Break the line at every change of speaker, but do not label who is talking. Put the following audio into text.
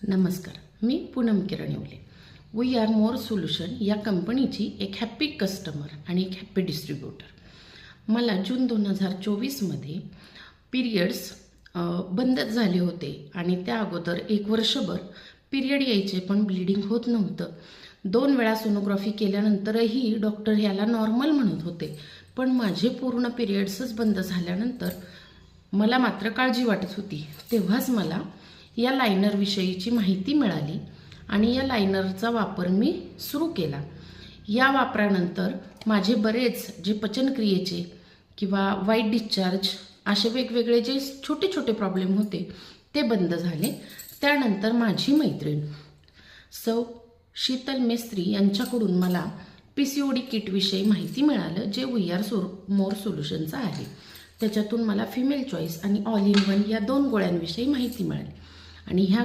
नमस्कार, मी Poonam Kiran Yewale. We are more solution या कंपनीची एक हॅप्पी कस्टमर आणि एक हॅप्पी डिस्ट्रीब्युटर. मला जून 2024मध्ये पिरियड्स बंदच झाले होते आणि त्या अगोदर एक वर्षभर पिरियड यायचे पण ब्लिडिंग होत नव्हतं. 2 वेळा सोनोग्राफी केल्यानंतरही डॉक्टर ह्याला नॉर्मल म्हणत होते, पण माझे पूर्ण पिरियड्सच बंद झाल्यानंतर मला मात्र काळजी वाटत होती. तेव्हाच मला या लायनरविषयीची माहिती मिळाली आणि या लायनरचा वापर मी सुरू केला. या वापरानंतर माझे बरेच जे पचनक्रियेचे किंवा वाईट डिस्चार्ज असे वेगवेगळे जे छोटे छोटे प्रॉब्लेम होते ते बंद झाले. त्यानंतर माझी मैत्रीण सौ शीतल मेस्त्री यांच्याकडून मला PCOD किटविषयी माहिती मिळालं, जे वी आर मोर सोल्युशनचं आहे. त्याच्यातून मला फिमेल चॉईस आणि ऑल इन वन या 2 गोळ्यांविषयी माहिती मिळाली आणि ह्या